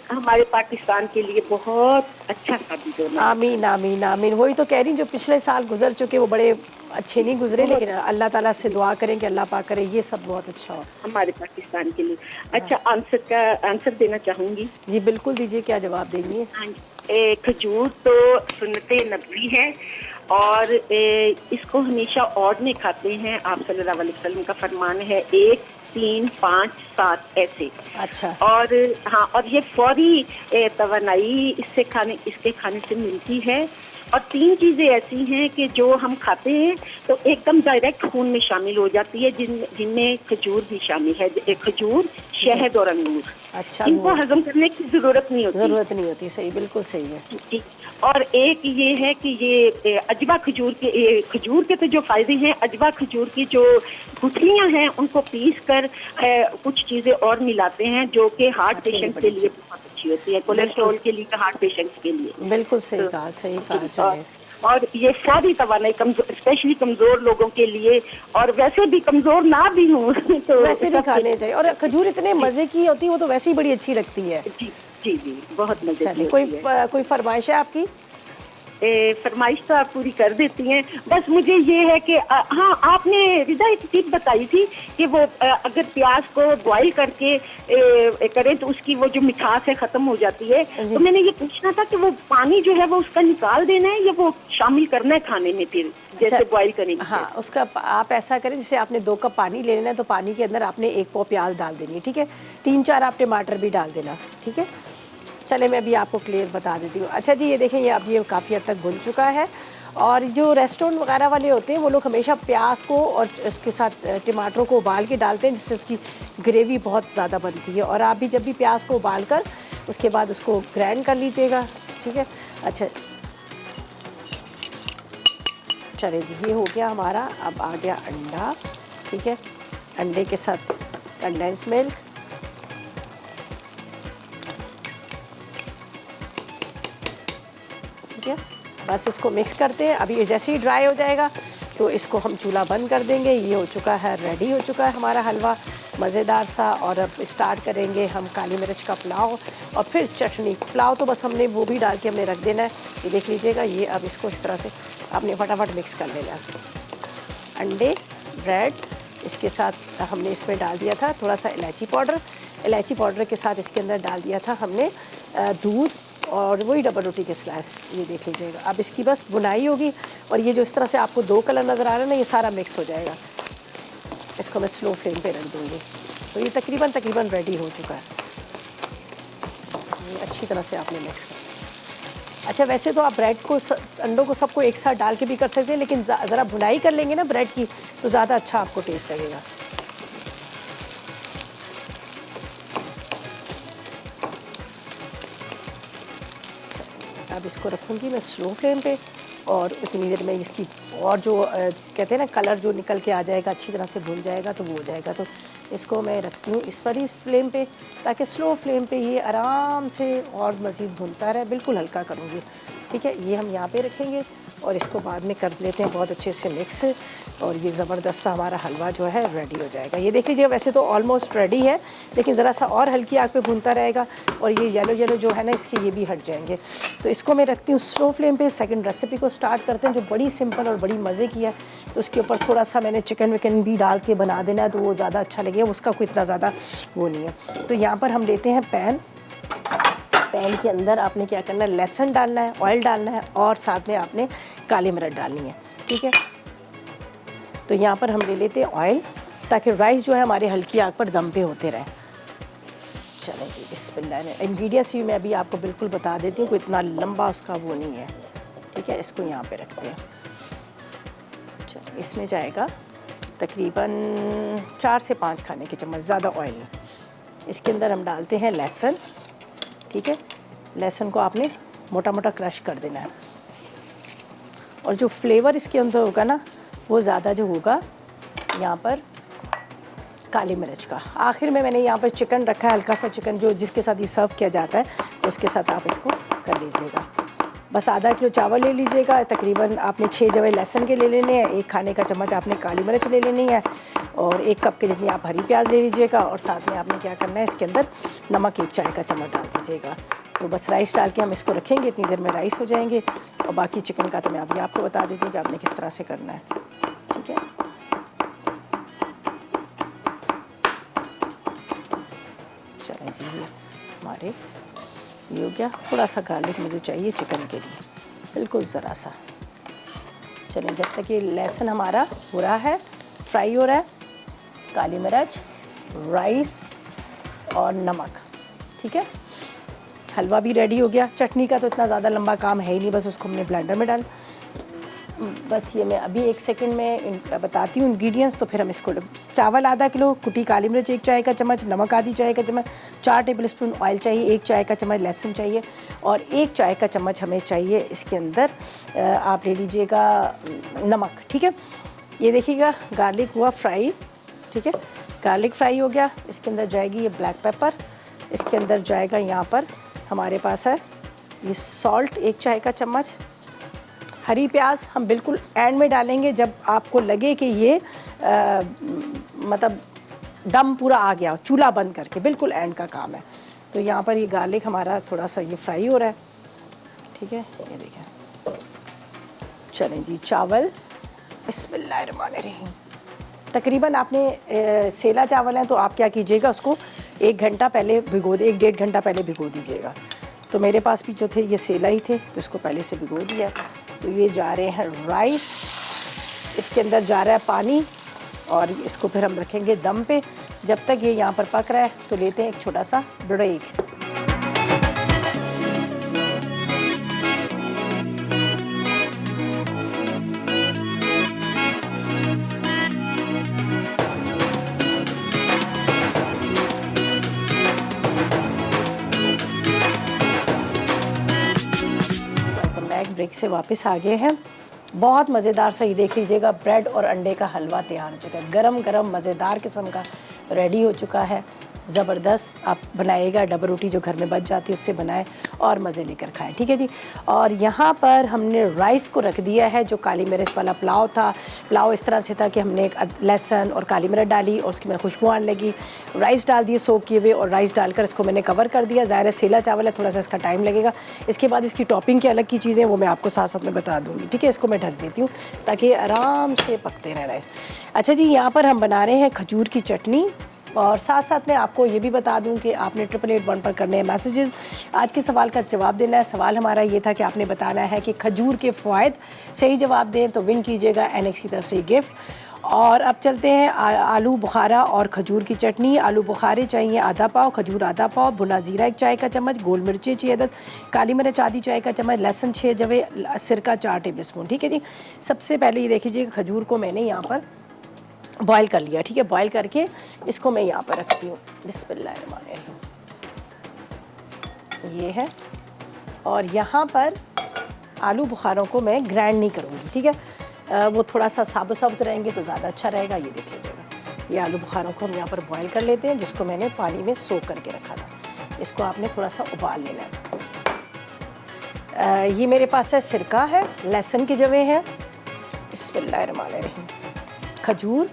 हमारे पाकिस्तान के लिए बहुत अच्छा साबित होना। आमीन आमीन आमीन। वही तो कह रही हूँ, जो पिछले साल गुजर चुके वो बड़े अच्छे नहीं गुजरे, लेकिन अल्लाह ताला से दुआ करें कि अल्लाह पाक करे ये सब बहुत अच्छा हो हमारे पाकिस्तान के लिए। अच्छा, आंसर देना चाहूँगी। जी बिल्कुल दीजिए, क्या जवाब देंगी? हाँ जी। खजूर तो सुन्नते नबवी है और इसको हमेशा ऑड में खाते हैं। आप सल्लल्लाहु अलैहि वसल्लम का फरमान है 1, 3, 5, 7 ऐसे। अच्छा। और हाँ, और ये फौरी तवानाई इसके खाने से मिलती है। और 3 चीजें ऐसी हैं कि जो हम खाते हैं तो एकदम डायरेक्ट खून में शामिल हो जाती है, जिनमें खजूर भी शामिल है। खजूर, शहद और अंगूर। अच्छा, इनको हजम करने की जरूरत नहीं होती। सही, बिल्कुल सही है। जी। और एक ये है कि ये अजवा खजूर के तो जो फायदे हैं, अजवा खजूर की जो गुठलियां हैं उनको पीस कर कुछ चीजें और मिलाते हैं जो कि हार्ट पेशेंट के लिए बहुत अच्छी होती है, कोलेस्ट्रॉल के लिए, हार्ट पेशेंट्स के लिए। बिल्कुल सही कहा, सही कहा। चलिए, और ये फौरी तवानाई स्पेशली कमजोर लोगों के लिए, और वैसे भी कमजोर ना भी हूँ तो वैसे भी खाने चाहिए। और खजूर इतने मजे की होती है, वो तो वैसे ही बड़ी अच्छी लगती है। जी जी जी, बहुत मजे की चलिए, होती है। कोई फरमाइश है आपकी? फरमाइश तो आप पूरी कर देती हैं। बस मुझे ये है कि हाँ, आपने रिदा एक टिप बताई थी कि वो अगर प्याज को बॉईल करके करें तो उसकी वो जो मिठास है खत्म हो जाती है। तो मैंने ये पूछना था कि वो पानी जो है वो उसका निकाल देना है या वो शामिल करना है खाने में फिर, जैसे बॉईल करेंगे? हाँ, उसका आप ऐसा करें, जैसे आपने 2 कप पानी ले लेना है तो पानी के अंदर आपने 1 पाव प्याज डाल देनी है, ठीक है। 3-4 आप टमाटर भी डाल देना, ठीक है। चले, मैं अभी आपको क्लियर बता देती हूँ। अच्छा जी, ये देखें, ये अब ये काफ़ी हद तक भुन चुका है। और जो रेस्टोरेंट वगैरह वाले होते हैं वो लोग हमेशा प्याज को और उसके साथ टमाटरों को उबाल के डालते हैं, जिससे उसकी ग्रेवी बहुत ज़्यादा बनती है। और आप भी जब भी प्याज को उबाल कर उसके बाद उसको ग्राइंड कर लीजिएगा, ठीक है। अच्छा, चले जी, ये हो गया हमारा। अब आ गया अंडा, ठीक है। अंडे के साथ कंडेंस मिल्क, ठीक है। बस इसको मिक्स करते हैं। अभी ये जैसे ही ड्राई हो जाएगा तो इसको हम चूल्हा बंद कर देंगे। ये हो चुका है, रेडी हो चुका है हमारा हलवा मज़ेदार सा। और अब स्टार्ट करेंगे हम काली मिर्च का पुलाव और फिर चटनी। पुलाव तो बस हमने वो भी डाल के हमने रख देना है, ये देख लीजिएगा। ये अब इसको इस तरह से आपने फटाफट मिक्स कर लेना है। अंडे, ब्रेड, इसके साथ हमने इसमें डाल दिया था थोड़ा सा इलायची पाउडर के साथ इसके अंदर डाल दिया था हमने दूध और वही डबल रोटी के स्लाइस, ये देख लीजिएगा। अब इसकी बस बुनाई होगी और ये जो इस तरह से आपको 2 कलर नज़र आ रहा है ना, ये सारा मिक्स हो जाएगा। इसको मैं स्लो फ्लेम पे रख दूँगी। तो ये तकरीबन रेडी हो चुका है। ये अच्छी तरह से आपने मिक्स कर। अच्छा, वैसे तो आप ब्रेड को अंडों को सबको एक साथ डाल के भी कर सकते हैं, लेकिन ज़रा भुनाई कर लेंगे ना ब्रेड की तो ज़्यादा अच्छा आपको टेस्ट लगेगा। अब इसको रखूँगी मैं स्लो फ्लेम पे और इतनी देर में इसकी और जो कहते हैं ना कलर जो निकल के आ जाएगा, अच्छी तरह से भुन जाएगा तो वो हो जाएगा। तो इसको मैं रखती हूँ इस वाली फ्लेम पे, ताकि स्लो फ्लेम पे ये आराम से और मज़ीद भुनता रहे। बिल्कुल हल्का करूँगी, ठीक है। ये हम यहाँ पे रखेंगे और इसको बाद में कर लेते हैं बहुत अच्छे से मिक्स। और ये ज़बरदस्त सा हमारा हलवा जो है रेडी हो जाएगा। ये देख लीजिए, वैसे तो ऑलमोस्ट रेडी है, लेकिन ज़रा सा और हल्की आग पे भूनता रहेगा और ये येलो जो है ना इसके, ये भी हट जाएंगे। तो इसको मैं रखती हूँ स्लो फ्लेम पे। सेकंड रेसिपी को स्टार्ट करते हैं, जो बड़ी सिंपल और बड़ी मज़े की है। तो उसके ऊपर थोड़ा सा मैंने चिकन विकन भी डाल के बना देना है, तो वो ज़्यादा अच्छा लगेगा। उसका कोई इतना ज़्यादा वो नहीं है। तो यहाँ पर हम लेते हैं पैन के अंदर आपने क्या करना है, लहसुन डालना है, ऑयल डालना है और साथ में आपने काली मिर्च डालनी है, ठीक है। तो यहाँ पर हम ले लेते हैं ऑयल, ताकि राइस जो है हमारे हल्की आग पर दम पे होते रहें। चलेंगे, बिस्मिल्लाह। इंग्रेडिएंट्स भी मैं अभी आपको बिल्कुल बता देती हूँ, कोई इतना लंबा उसका वो नहीं है, ठीक है। इसको यहाँ पे रखते हैं। चलो, इसमें जाएगा तकरीबन 4 से 5 खाने के चम्मच, ज़्यादा ऑयल नहीं। इसके अंदर हम डालते हैं लहसुन, ठीक है। लहसुन को आपने मोटा मोटा क्रश कर देना है। और जो फ्लेवर इसके अंदर होगा ना, वो ज़्यादा जो होगा यहाँ पर काली मिर्च का। आखिर में मैंने यहाँ पर चिकन रखा है, हल्का सा चिकन जो जिसके साथ ये सर्व किया जाता है, तो उसके साथ आप इसको कर लीजिएगा। बस आधा किलो चावल ले लीजिएगा। तकरीबन आपने 6 जवे लहसुन के ले लेने हैं, 1 खाने का चम्मच आपने काली मिर्च ले लेनी है और 1 कप के जितनी आप हरी प्याज ले लीजिएगा। और साथ में आपने क्या करना है, इसके अंदर नमक 1 चाय का चम्मच डाल दीजिएगा। तो बस राइस डाल के हम इसको रखेंगे, इतनी देर में राइस हो जाएंगे। और बाकी चिकन का तो मैं अभी आपको बता देती हूँ कि आपने किस तरह से करना है, ठीक है। चलें जी, ये हमारे ये हो गया। थोड़ा सा गार्लिक मुझे चाहिए चिकन के लिए, बिल्कुल ज़रा सा। चलें, जब तक ये लहसुन हमारा हो रहा है, फ्राई हो रहा है, काली मिर्च, राइस और नमक, ठीक है। हलवा भी रेडी हो गया। चटनी का तो इतना ज़्यादा लंबा काम है ही नहीं, बस उसको हमने ब्लेंडर में डाल। बस ये मैं अभी 1 सेकंड में बताती हूँ इंग्रेडिएंट्स, तो फिर हम इसको। चावल आधा किलो, कुटी काली मिर्च 1 चाय का चम्मच, नमक आधी चाय का चम्मच, 4 टेबलस्पून ऑयल चाहिए, 1 चाय का चम्मच लहसुन चाहिए और 1 चाय का चम्मच हमें चाहिए इसके अंदर आप ले लीजिएगा नमक, ठीक है। ये देखिएगा गार्लिक हुआ फ्राई, ठीक है। गार्लिक फ्राई हो गया। इसके अंदर जाएगी ये ब्लैक पेपर, इसके अंदर जाएगा यहाँ पर हमारे पास है ये सॉल्ट 1 चाय का चम्मच। हरी प्याज हम बिल्कुल एंड में डालेंगे जब आपको लगे कि ये मतलब दम पूरा आ गया, चूल्हा बंद करके, बिल्कुल एंड का काम है। तो यहाँ पर ये गार्लिक हमारा थोड़ा सा ये फ्राई हो रहा है, ठीक है। ये देखें। चलें जी, चावल बिस्मिल्लाहिर्रहमानिर्रहीम। तकरीबन आपने सेला चावल हैं तो आप क्या कीजिएगा, उसको 1 घंटा पहले भिगो दे, 1-1.5 घंटा पहले भिगो दीजिएगा। तो मेरे पास भी जो थे ये सेला ही थे, तो इसको पहले से भिगो दिया। तो ये जा रहे हैं राइस, इसके अंदर जा रहा है पानी और इसको फिर हम रखेंगे दम पे। जब तक ये यहाँ पर पक रहा है तो लेते हैं एक छोटा सा ब्रेक। ब्रेक से वापस आ गए हैं। बहुत मज़ेदार सा, ये देख लीजिएगा, ब्रेड और अंडे का हलवा तैयार हो चुका है। गरम गरम मज़ेदार किस्म का रेडी हो चुका है। ज़बरदस्त आप बनाइएगा, डबल रोटी जो घर में बच जाती है उससे बनाएं और मज़े लेकर खाएं, ठीक है जी। और यहाँ पर हमने राइस को रख दिया है। जो काली मिर्च वाला पुलाव था, पुलाव इस तरह से था कि हमने एक लहसुन और काली मिर्च डाली और उसकी मैं खुशबू आने लगी, राइस डाल दिए सोक किए हुए और राइस डालकर इसको मैंने कवर कर दिया। ज़ाहिर है सेला चावल है, थोड़ा सा इसका टाइम लगेगा। इसके बाद इसकी टॉपिंग की अलग की चीज़ें वो मैं आपको साथ साथ में बता दूँगी, ठीक है। इसको मैं ढक देती हूँ ताकि आराम से पकते रहें राइस। अच्छा जी, यहाँ पर हम बना रहे हैं खजूर की चटनी और साथ साथ में आपको ये भी बता दूं कि आपने 8881 पर करने हैं मैसेजेस। आज के सवाल का जवाब देना है। सवाल हमारा ये था कि आपने बताना है कि खजूर के फ़वाइद। सही जवाब दें तो विन कीजिएगा एनएक्स की तरफ से गिफ्ट। और अब चलते हैं आलू बुखारा और खजूर की चटनी। आलू बुखारे चाहिए आधा पाव, खजूर आधा पाव, भुना ज़ीरा 1 चाय का चम्मच, गोल मिर्ची 6 अदद, काली मिर्च आधी चाय का चम्मच, लहसुन 6 जवे, सिरका 4 टेबलस्पून, ठीक है जी। सबसे पहले ये देखिए खजूर को मैंने यहाँ पर बॉईल कर लिया, ठीक है। बॉईल करके इसको मैं यहाँ पर रखती हूँ। बिस्मिल्लाहिर्रहमानिर्रहीम, ये है। और यहाँ पर आलू बुखारों को मैं ग्राइंड नहीं करूँगी, ठीक है। वो थोड़ा सा साबुत साबुत रहेंगे तो ज़्यादा अच्छा रहेगा। ये देख लीजिएगा, ये आलू बुखारों को हम यहाँ पर बॉईल कर लेते हैं, जिसको मैंने पानी में सोक करके रखा था। इसको आपने थोड़ा सा उबाल लेना है। ये मेरे पास है सिरका है, लहसुन के जवे हैं, बिस्मिल्लाहिर्रहमानिर्रहीम, खजूर,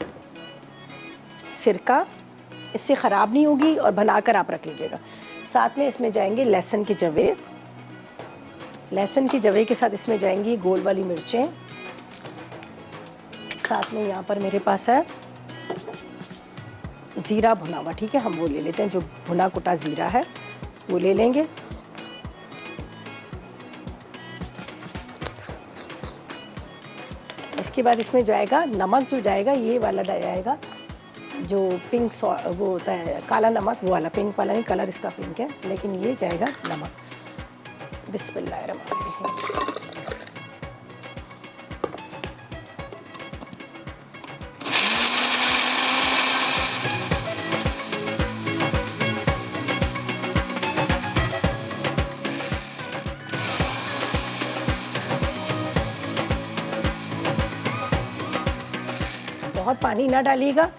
सिरका, इससे ख़राब नहीं होगी और बनाकर आप रख लीजिएगा। साथ में इसमें जाएंगे लहसुन के जवे, लहसुन के जवे के साथ इसमें जाएंगी गोल वाली मिर्चें। साथ में यहाँ पर मेरे पास है ज़ीरा भुना हुआ, ठीक है। हम वो ले लेते हैं, जो भुना कुटा ज़ीरा है वो ले लेंगे। इसके बाद इसमें जाएगा नमक, जो जाएगा ये वाला जाएगा जो पिंक वो होता है काला नमक, वो वाला, पिंक वाला नहीं, कलर इसका पिंक है, लेकिन ये जाएगा नमक। बिस्मिल्लाहिर्रहमानिर्रहीम, बहुत पानी ना डालिएगा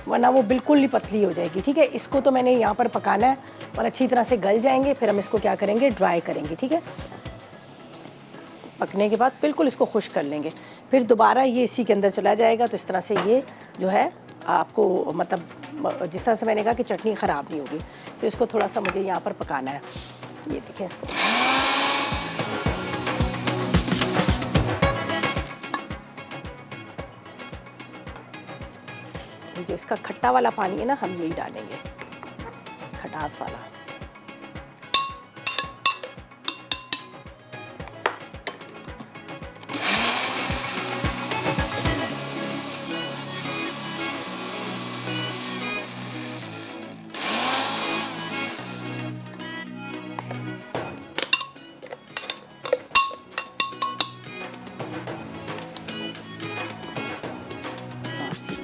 वरना वो बिल्कुल ही पतली हो जाएगी, ठीक है। इसको तो मैंने यहाँ पर पकाना है और अच्छी तरह से गल जाएंगे, फिर हम इसको क्या करेंगे, ड्राई करेंगे, ठीक है। पकने के बाद बिल्कुल इसको खुश्क कर लेंगे, फिर दोबारा ये इसी के अंदर चला जाएगा। तो इस तरह से ये जो है आपको, मतलब जिस तरह से मैंने कहा कि चटनी ख़राब नहीं होगी, तो इसको थोड़ा सा मुझे यहाँ पर पकाना है। ये देखें इसको, जो इसका खट्टा वाला पानी है ना, हम यही डालेंगे, खटास वाला।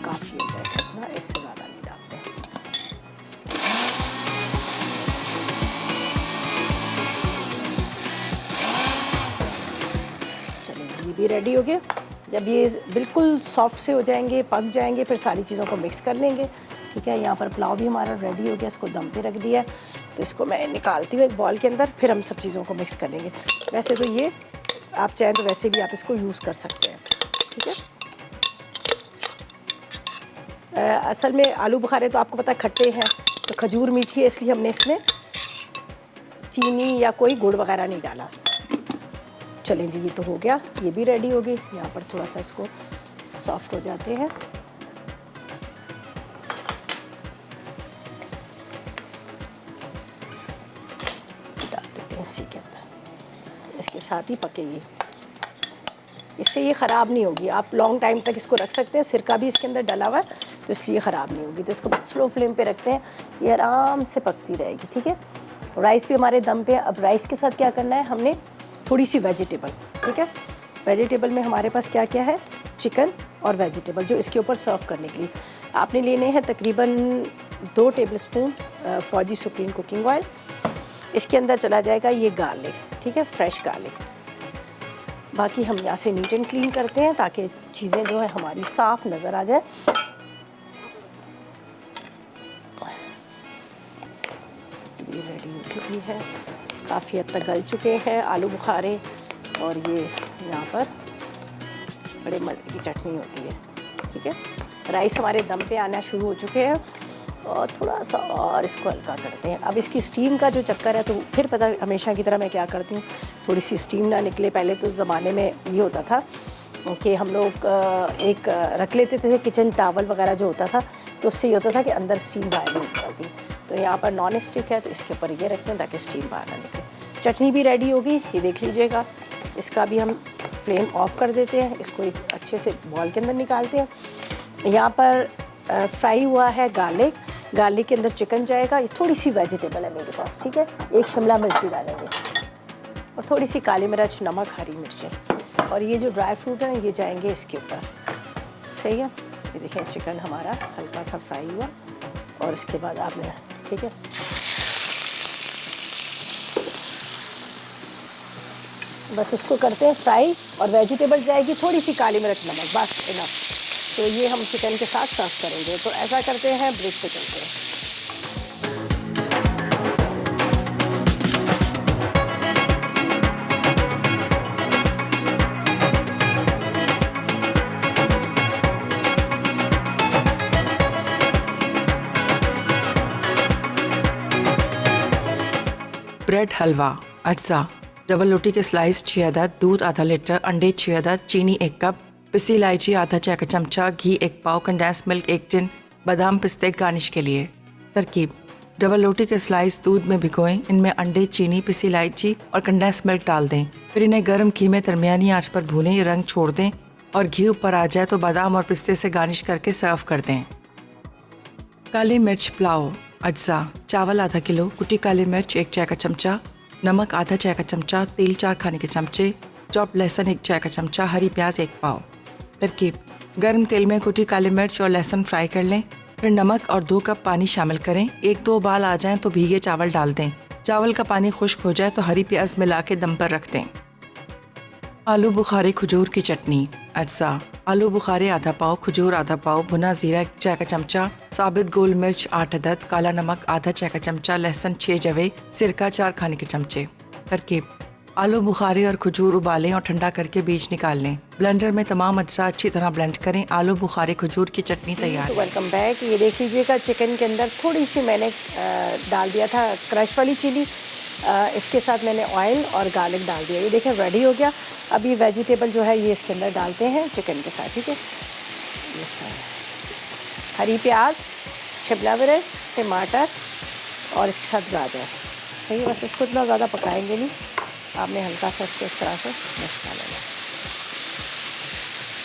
काफ़ी हो जाएगा, ना इससे ज़्यादा नहीं डालते हैं। चलिए ये भी रेडी हो गया। जब ये बिल्कुल सॉफ्ट से हो जाएंगे, पक जाएंगे, फिर सारी चीज़ों को मिक्स कर लेंगे। ठीक है, यहाँ पर पुलाव भी हमारा रेडी हो गया, इसको दम पे रख दिया। तो इसको मैं निकालती हूँ एक बॉल के अंदर, फिर हम सब चीज़ों को मिक्स कर लेंगे। वैसे तो ये आप चाहें तो वैसे भी आप इसको यूज़ कर सकते हैं। ठीक है, असल में आलू बुखारे तो आपको पता है खट्टे हैं, तो खजूर मीठी है, इसलिए हमने इसमें चीनी या कोई गुड़ वगैरह नहीं डाला। चलें जी, ये तो हो गया, ये भी रेडी हो गई। यहाँ पर थोड़ा सा इसको सॉफ्ट हो जाते हैं। डाल देते हैं इसी के अंदर, इसके साथ ही पकेगी। इससे ये ख़राब नहीं होगी, आप लॉन्ग टाइम तक इसको रख सकते हैं। सिरका भी इसके अंदर डला हुआ है, तो इसलिए ख़राब नहीं होगी। तो इसको बस स्लो फ्लेम पे रखते हैं, ये आराम से पकती रहेगी। ठीक है, राइस भी हमारे दम पे। अब राइस के साथ क्या करना है, हमने थोड़ी सी वेजिटेबल। ठीक है, वेजिटेबल में हमारे पास क्या क्या है, चिकन और वेजिटेबल, जो इसके ऊपर सर्व करने के लिए आपने लेने हैं तकरीबन 2 टेबलस्पून फौजी सुप्रीम कुकिंग ऑयल। इसके अंदर चला जाएगा ये गार्लिक। ठीक है, फ्रेश गार्लिक। बाकी हम यहाँ से नीट एंड क्लीन करते हैं ताकि चीज़ें जो है हमारी साफ़ नज़र आ जाए। ये रेडी हो चुकी है, काफ़ी हद तक गल चुके हैं आलू बुखारे। और ये यहाँ पर बड़े मज़े की चटनी होती है। ठीक है, राइस हमारे दम पे आना शुरू हो चुके हैं, और थोड़ा सा और इसको हल्का करते हैं। अब इसकी स्टीम का जो चक्कर है, तो फिर पता हमेशा की तरह मैं क्या करती हूँ, थोड़ी सी स्टीम ना निकले। पहले तो ज़माने में ये होता था कि हम लोग एक रख लेते थे किचन टावल वगैरह जो होता था, तो उससे ये होता था कि अंदर स्टीम बाहर नहीं निकलती। तो यहाँ पर नॉन स्टिक है, तो इसके ऊपर ये रखते हैं ताकि स्टीम बाहर ना निकले। चटनी भी रेडी होगी, ये देख लीजिएगा। इसका भी हम फ्लेम ऑफ कर देते हैं, इसको एक अच्छे से बॉल के अंदर निकालते हैं। यहाँ पर फ्राई हुआ है गार्लिक, गार्लिक के अंदर चिकन जाएगा। ये थोड़ी सी वेजिटेबल है मेरे पास। ठीक है, एक शिमला मिर्च भी डालेंगे, और थोड़ी सी काली मिर्च, नमक, हरी मिर्चें, और ये जो ड्राई फ्रूट है ये जाएंगे इसके ऊपर। सही है, ये देखें चिकन हमारा हल्का सा फ्राई हुआ, और इसके बाद आपने, ठीक है, बस इसको करते हैं फ्राई, और वेजिटेबल जाएगी, थोड़ी सी काली मिर्च, नमक, बस इनफ। तो ये हम चिकन के साथ सर्व करेंगे। तो ऐसा करते हैं, ब्रेक पे चलते हैं। ब्रेड हलवा, अज्जा, डबल रोटी के स्लाइस 6 अदद, दूध आधा लीटर, अंडे 6 अदद, चीनी 1 कप, पिसी इलायची आधा चाय का चमचा, घी 1 पाव, कंडेंस मिल्क 1 टिन, बादाम पिस्ते गार्निश के लिए। तरकीब, डबल रोटी के स्लाइस दूध में भिगोएं, इनमें अंडे, चीनी, पिसी इलायची और कंडेंस मिल्क डाल दें। फिर इन्हें गर्म घी में दरमियानी आंच पर भूनें, रंग छोड़ दें, और घी ऊपर आ जाए तो बादाम और पिस्ते से गार्निश करके सर्व कर दें। काली मिर्च पुलाव, अज्जा, चावल आधा किलो, कुटी काली मिर्च 1 चाय का चमचा, नमक आधा चाय का चमचा, तेल 4 खाने के चमचे, चॉप लहसुन 1 चाय का चमचा, हरी प्याज 1 पाव। तरकीब, गर्म तेल में कुटी काली मिर्च और लहसुन फ्राई कर लें, फिर नमक और 2 कप पानी शामिल करें। 1-2 उबाल आ जाएं तो भीगे चावल डाल दें। चावल का पानी खुश्क हो जाए तो हरी प्याज मिला के दम पर रख दें। आलू बुखारे खजूर की चटनी, अज्जा, आलू बुखारे आधा पाव, खजूर आधा पाव, भुना जीरा 1 चाय का चमचा, साबित गोल मिर्च 8 अदद, काला नमक आधा चाय का चमचा, लहसुन 6 जवे, सिरका 4 खाने के चमचे। तरकीब, आलू बुखारे और खजूर उबालें और ठंडा करके बीज निकाल लें। ब्लेंडर में तमाम अज्जा अच्छी तरह ब्लेंड करें। आलू बुखारे खजूर की चटनी तैयार। तो वेलकम बैक। ये देख लीजिएगा, चिकन के अंदर थोड़ी सी मैंने डाल दिया था क्रश वाली चिली, इसके साथ मैंने ऑयल और गार्लिक डाल दिया। ये देखें रेडी हो गया। अब ये वेजिटेबल जो है ये इसके अंदर डालते हैं चिकन के साथ। ठीक है, इस तरह हरी प्याज, शिमला मिर्च, टमाटर और इसके साथ गाजर। सही है, बस इसको इतना ज़्यादा पकाएंगे नहीं, आपने हल्का सा इसको इस तरह से मिक्स कर लेना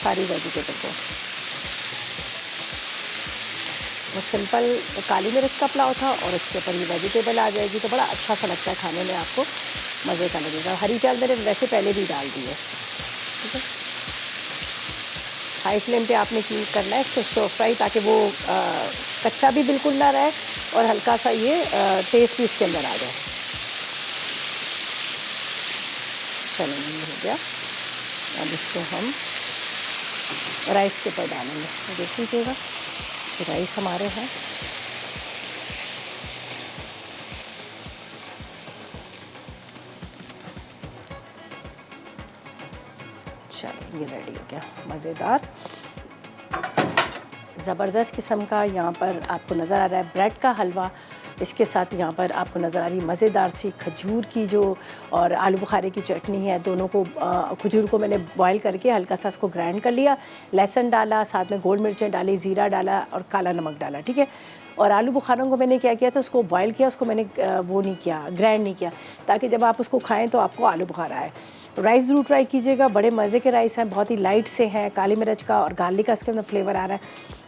सारी वेजिटेबल को। वो सिंपल काली मिर्च का पुलाव था, और इसके ऊपर ये वेजिटेबल आ जाएगी तो बड़ा अच्छा सा लगता है खाने में, आपको मज़े का लगेगा। हरी प्याज मैंने वैसे पहले भी डाल दी है। ठीक है, हाई फ्लेम पे आपने की करना है इसको स्टर फ्राई, ताकि वो कच्चा भी बिल्कुल ना रहे और हल्का सा ये टेस्ट भी इसके अंदर आ जाए। चलो ये हो गया। अब इसको हम राइस के ऊपर डालेंगे, देख लीजिएगा राइस हमारे हैं। चलो ये रेडी हो गया, मज़ेदार ज़बरदस्त किस्म का यहाँ पर आपको नज़र आ रहा है ब्रेड का हलवा। इसके साथ यहाँ पर आपको नज़र आ रही मज़ेदार सी खजूर की जो और आलू बुखारे की चटनी है। दोनों को खजूर को मैंने बॉईल करके हल्का सा इसको ग्राइंड कर लिया, लहसुन डाला, साथ में गोल मिर्चें डाली, ज़ीरा डाला और काला नमक डाला, ठीक है। और आलू बुखारों को मैंने क्या किया था, उसको बॉईल किया, उसको मैंने वो नहीं किया, ग्राइंड नहीं किया, ताकि जब आप उसको खाएँ तो आपको आलू बुखारा आए। राइस ज़रूर ट्राई कीजिएगा, बड़े मज़े के राइस हैं, बहुत ही लाइट से हैं, काली मिर्च का और गार्लिक का इसके अंदर फ्लेवर आ रहा है।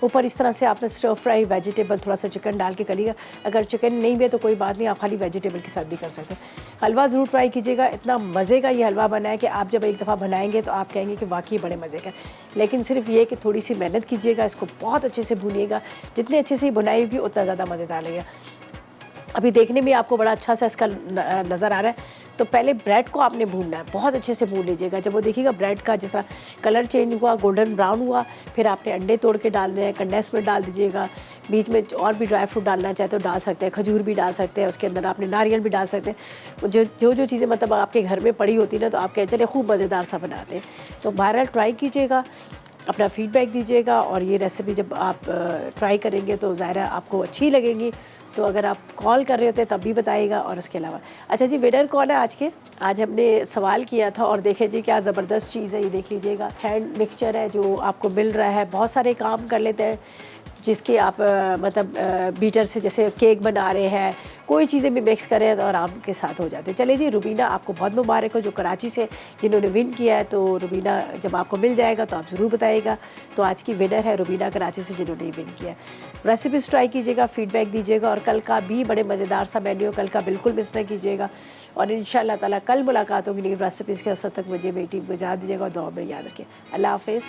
ऊपर इस तरह से आपने स्टर फ्राई वेजिटेबल थोड़ा सा चिकन डाल के करिएगा। अगर चिकन नहीं भी है तो कोई बात नहीं, आप खाली वेजिटेबल के साथ भी कर सकते हैं। हलवा ज़रूर ट्राई कीजिएगा, इतना मज़े का ये हलवा बना है कि आप जब एक दफ़ा बनाएंगे तो आप कहेंगे कि वाकई बड़े मज़े का। लेकिन सिर्फ ये कि थोड़ी सी मेहनत कीजिएगा, इसको बहुत अच्छे से भूनिएगा, जितने अच्छे से बुनाई होगी उतना ज़्यादा मज़ेदार लगेगा। अभी देखने में आपको बड़ा अच्छा सा इसका नज़र आ रहा है। तो पहले ब्रेड को आपने भूनना है, बहुत अच्छे से भून लीजिएगा। जब वो देखिएगा ब्रेड का जैसा कलर चेंज हुआ, गोल्डन ब्राउन हुआ, फिर आपने अंडे तोड़ के डालने हैं, कंडेंस मिल्क डाल दीजिएगा, बीच में और भी ड्राई फ्रूट डालना चाहे तो डाल सकते हैं, खजूर भी डाल सकते हैं, उसके अंदर आपने नारियल भी डाल सकते हैं। जो चीज़ें मतलब आपके घर में पड़ी होती ना, तो आप कहें चले खूब मज़ेदार सा बनाते हैं। तो बहरहाल ट्राई कीजिएगा, अपना फीडबैक दीजिएगा, और ये रेसिपी जब आप ट्राई करेंगे तो ज़ाहिर है आपको अच्छी लगेंगी। तो अगर आप कॉल कर रहे होते तब भी बताइएगा। और इसके अलावा अच्छा जी, विनर कौन है आज के? आज हमने सवाल किया था और देखे जी क्या ज़बरदस्त चीज़ है, ये देख लीजिएगा। हैंड मिक्सचर है जो आपको मिल रहा है, बहुत सारे काम कर लेते हैं जिसके आप मतलब बीटर से जैसे केक बना रहे हैं, कोई चीज़ें भी मिक्स करें तो आराम के साथ हो जाते हैं। चलिए जी, रुबीना आपको बहुत मुबारक हो जो कराची से जिन्होंने विन किया है। तो रुबीना जब आपको मिल जाएगा तो आप ज़रूर बताइएगा। तो आज की विनर है रुबीना कराची से जिन्होंने विन किया है। रेसिपीज़ ट्राई कीजिएगा, फीडबैक दीजिएगा, और कल का भी बड़े मज़ेदार सा मेन्यू, कल का बिल्कुल मिस नहीं कीजिएगा। और इंशाअल्लाह ताला कल मुलाकात होगी नई रेसिपीज़ के। उस वक्त तक मुझे मेरी टीम को इजाज़त दीजिएगा और दुआ में याद रखिए। अल्लाह हाफ़िज़।